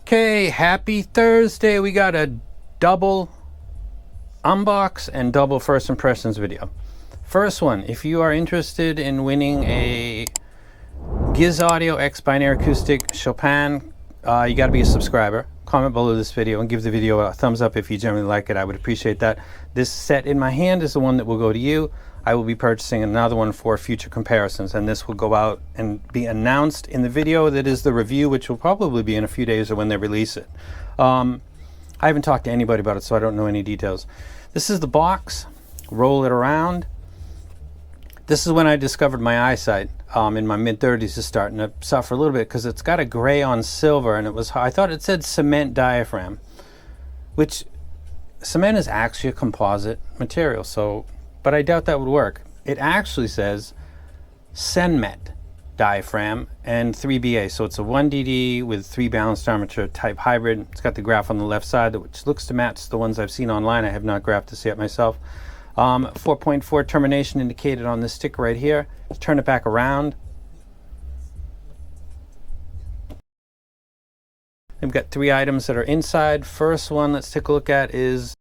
Okay, happy Thursday. We got a double unbox and double first impressions video. First one, if you are interested in winning a Gizaudio X Biinary acoustic Chopin, you got to be a subscriber. Comment below this video and give the video a thumbs up if you generally like it. I would appreciate that. This set in my hand is the one that will go to you. I will be purchasing another one for future comparisons, and this will go out and be announced in the video that is the review, which will probably be in a few days or when they release it. I haven't talked to anybody about it, so I don't know any details. This is the box. Roll it around. This is when I discovered my eyesight. In my mid-30s is starting to suffer a little bit because it's got a gray on silver, and I thought it said cement diaphragm, which cement is actually a composite material, but I doubt that would work. It actually says Senmet diaphragm and 3BA, so it's a 1DD with 3 balanced armature type hybrid. It's got the graph on the left side, which looks to match the ones I've seen online. I have not graphed this yet myself. 4.4 termination indicated on this sticker right here. Let's turn it back around. We've got 3 items that are inside. First one let's take a look at is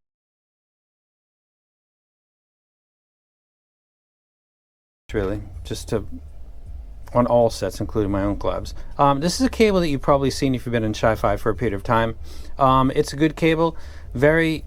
really just on all sets, including my own gloves. This is a cable that you've probably seen if you've been in Sci-Fi for a period of time. It's a good cable, very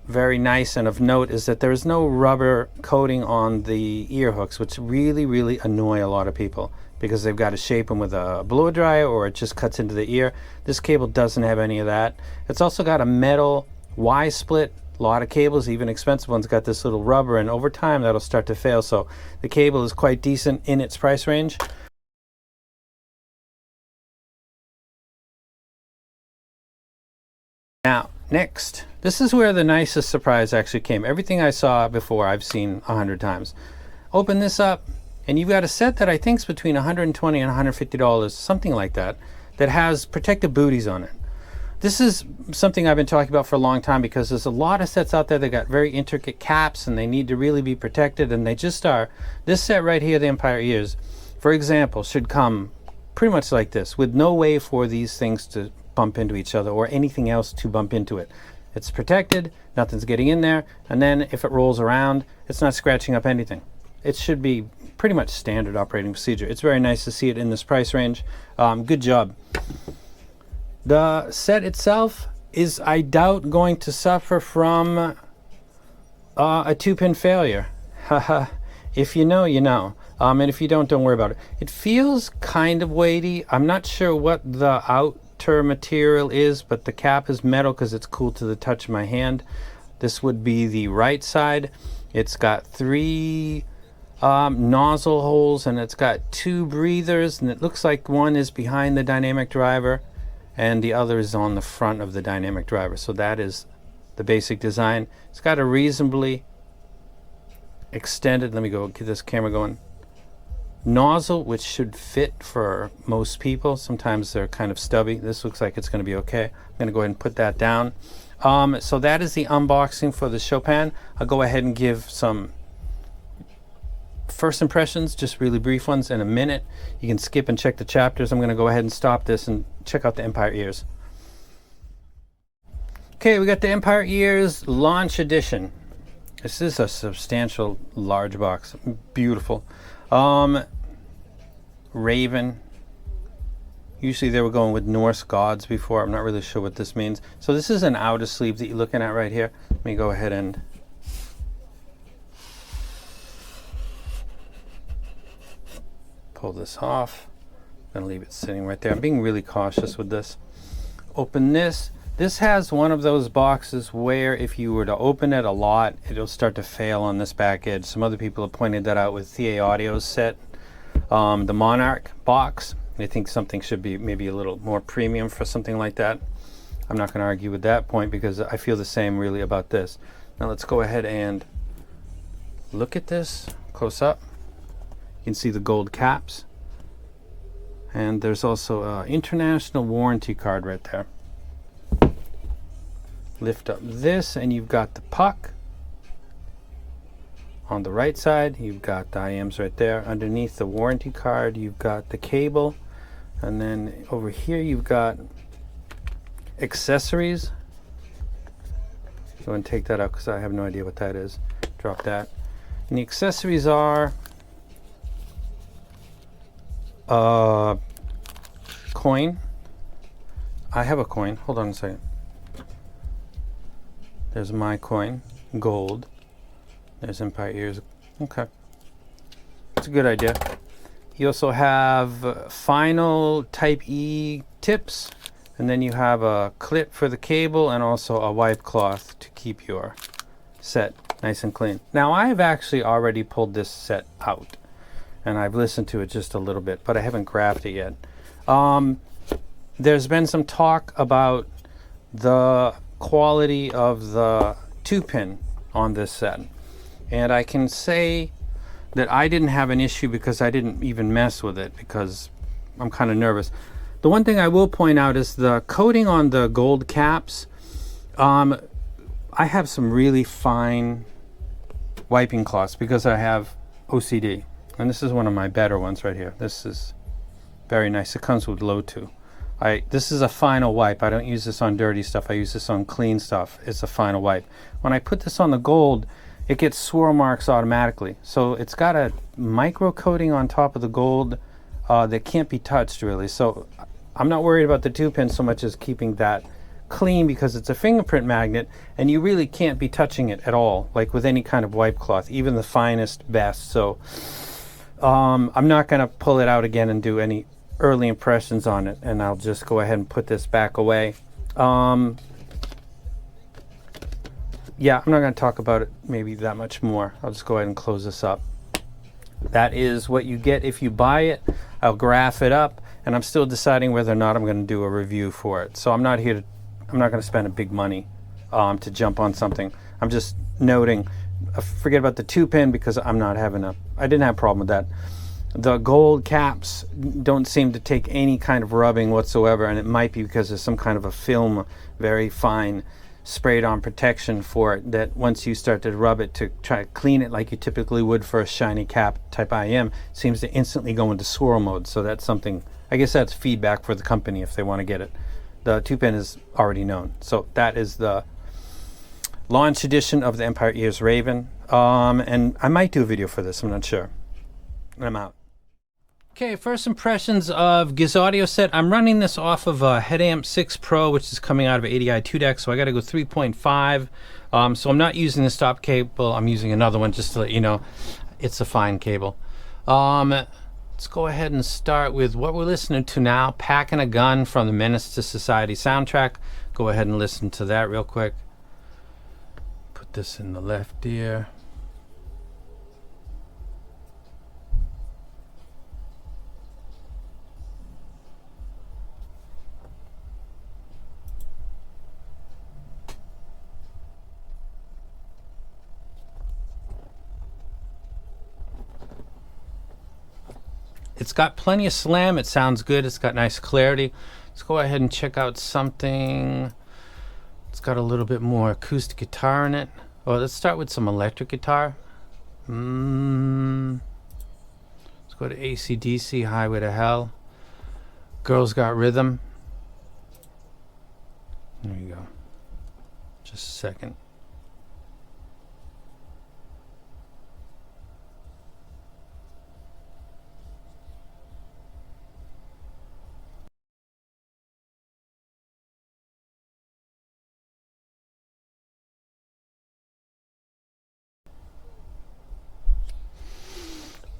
nice, and of note is that there is no rubber coating on the ear hooks, which really annoy a lot of people because they've got to shape them with a blow dryer or it just cuts into the ear. This cable doesn't have any of that. It's also got a metal Y-split. A lot of cables, even expensive ones, got this little rubber, and over time that'll start to fail, so the cable is quite decent in its price range. Now, next, this is where the nicest surprise actually came. Everything I saw before I've seen 100 times. Open this up, and you've got a set that I think is between $120 and $150, something like that, that has protective booties on it. This is something I've been talking about for a long time because there's a lot of sets out there that got very intricate caps and they need to really be protected, and they just are. This set right here, the Empire Ears, for example, should come pretty much like this, with no way for these things to bump into each other or anything else to bump into it. It's protected, nothing's getting in there, and then if it rolls around, it's not scratching up anything. It should be pretty much standard operating procedure. It's very nice to see it in this price range. Good job. The set itself is, I doubt, going to suffer from a 2-pin failure. Haha. If you know, you know. And if you don't worry about it. It feels kind of weighty. I'm not sure what the outer material is, but the cap is metal because it's cool to the touch of my hand. This would be the right side. It's got 3 nozzle holes, and it's got 2 breathers, and it looks like one is behind the dynamic driver and the other is on the front of the dynamic driver. So that is the basic design. It's got a reasonably extended, let me go get this camera going, nozzle, which should fit for most people. Sometimes they're kind of stubby. This looks like it's going to be okay. I'm going to go ahead and put that down. So that is the unboxing for the Chopin. I'll go ahead and give some first impressions, just really brief ones, in a minute. You can skip and check the chapters. I'm going to go ahead and stop this and check out the Empire Ears. Okay, we got the Empire Ears Launch Edition. This is a substantial large box. Beautiful. Raven. Usually they were going with Norse gods before. I'm not really sure what this means. So this is an outer sleeve that you're looking at right here. Let me go ahead and pull this off. I'm going to leave it sitting right there. I'm being really cautious with this. Open this. This has one of those boxes where if you were to open it a lot, it'll start to fail on this back edge. Some other people have pointed that out with CA Audio's set, the Monarch box. I think something should be maybe a little more premium for something like that. I'm not going to argue with that point because I feel the same really about this. Now let's go ahead and look at this close up. You can see the gold caps, and there's also an international warranty card right there. Lift up this and you've got the puck on the right side. You've got the IMs right there. Underneath the warranty card you've got the cable, and then over here you've got accessories. Go and take that out because I have no idea what that is. Drop that. And the accessories are coin. I have a coin. Hold on a second. There's my coin, gold. There's Empire ears. Okay. It's a good idea. You also have final Type E tips, and then you have a clip for the cable and also a wipe cloth to keep your set nice and clean. Now, I have actually already pulled this set out, and I've listened to it just a little bit, but I haven't graphed it yet. There's been some talk about the quality of the 2-pin on this set, and I can say that I didn't have an issue because I didn't even mess with it because I'm kind of nervous. The one thing I will point out is the coating on the gold caps. I have some really fine wiping cloths because I have OCD, and this is one of my better ones right here. This is very nice. It comes with Lotu. This is a final wipe. I don't use this on dirty stuff. I use this on clean stuff. It's a final wipe. When I put this on the gold, it gets swirl marks automatically. So it's got a micro coating on top of the gold that can't be touched really. So I'm not worried about the 2-pin so much as keeping that clean because it's a fingerprint magnet and you really can't be touching it at all, like with any kind of wipe cloth, even the finest, best. So I'm not going to pull it out again and do any early impressions on it, and I'll just go ahead and put this back away. Yeah, I'm not going to talk about it maybe that much more. I'll just go ahead and close this up. That is what you get if you buy it. I'll graph it up, and I'm still deciding whether or not I'm going to do a review for it. So I'm not going to spend a big money to jump on something. I'm just noting, forget about the 2-pin because I didn't have a problem with that. The gold caps don't seem to take any kind of rubbing whatsoever, and it might be because there's some kind of a film, very fine, sprayed on protection for it, that once you start to rub it to try to clean it like you typically would for a shiny cap type IM, seems to instantly go into swirl mode. So that's something, I guess that's feedback for the company if they want to get it. The 2-pin is already known. So that is the launch edition of the Empire Ears Raven. And I might do a video for this, I'm not sure. I'm out. Okay, first impressions of Gizaudio set. I'm running this off of a Headamp 6 Pro, which is coming out of ADI 2 deck, so I got to go 3.5. So I'm not using the stop cable. I'm using another one just to let you know it's a fine cable. Let's go ahead and start with what we're listening to now, Packing a Gun from the Menace to Society soundtrack. Go ahead and listen to that real quick. Put this in the left ear. It's got plenty of slam. It sounds good. It's got nice clarity. Let's go ahead and check out something. It's got a little bit more acoustic guitar in it. Oh, let's start with some electric guitar. Let's go to AC/DC, Highway to Hell. Girls Got Rhythm. There you go. Just a second.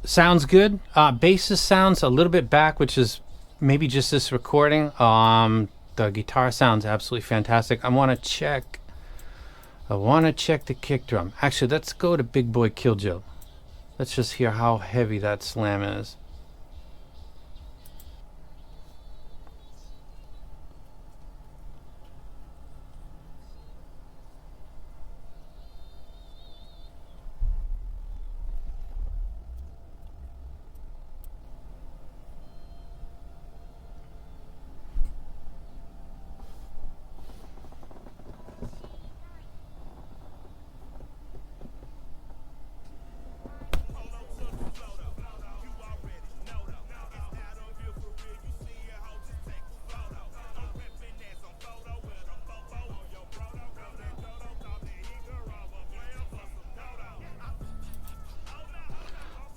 Sounds good. Bassist sounds a little bit back, which is maybe just this recording. The guitar sounds absolutely fantastic. I want to check the kick drum. Actually, let's go to Big Boy Killjoy. Let's just hear how heavy that slam is.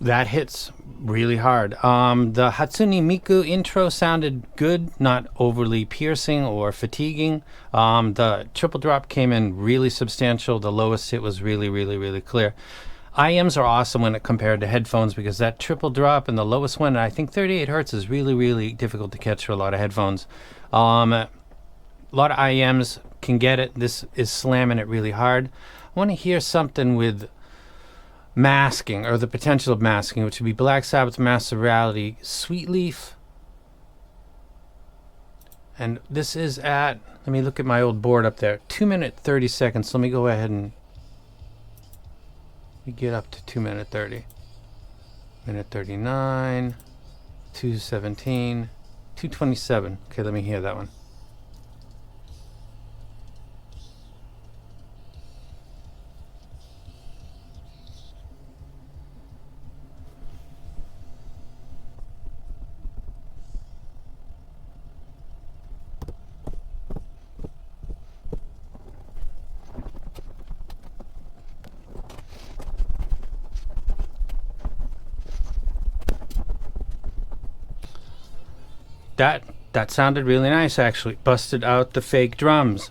that hits really hard. The Hatsune Miku intro sounded good, not overly piercing or fatiguing. The triple drop came in really substantial. The lowest hit was really, really, really clear. IMs are awesome when it compared to headphones, because that triple drop and the lowest one, I think 38 hertz, is really, really difficult to catch for a lot of headphones. A lot of IMs can get it. This is slamming it really hard. I want to hear something with masking, or the potential of masking, which would be Black Sabbath's Master of Reality, Sweet Leaf. And this is at, let me look at my old board up there, 2 minute 30 seconds. Let me go ahead and get up to 2 minute 30. Minute 39, 217, 227. Okay, let me hear that one. That sounded really nice, actually. Busted out the fake drums.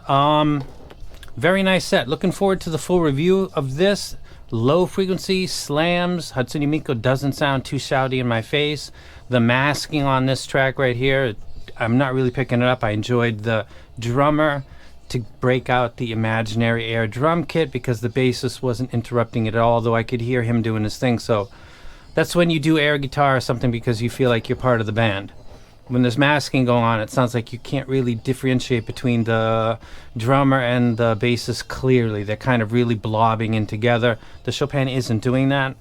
Very nice set. Looking forward to the full review of this. Low frequency slams. Hatsune Miku doesn't sound too shouty in my face. The masking on this track right here, I'm not really picking it up. I enjoyed the drummer to break out the imaginary air drum kit, because the bassist wasn't interrupting it at all, though I could hear him doing his thing. So that's when you do air guitar or something, because you feel like you're part of the band. When there's masking going on, it sounds like you can't really differentiate between the drummer and the bassist clearly. They're kind of really blobbing in together. The Chopin isn't doing that.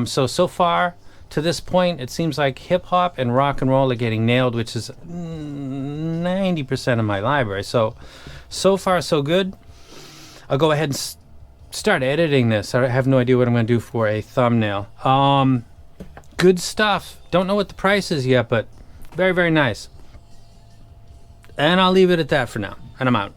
So far to this point, it seems like hip hop and rock and roll are getting nailed, which is 90% of my library. So far so good. I'll go ahead and start editing this. I have no idea what I'm going to do for a thumbnail. Good stuff. Don't know what the price is yet, but very, very nice. And I'll leave it at that for now. And I'm out.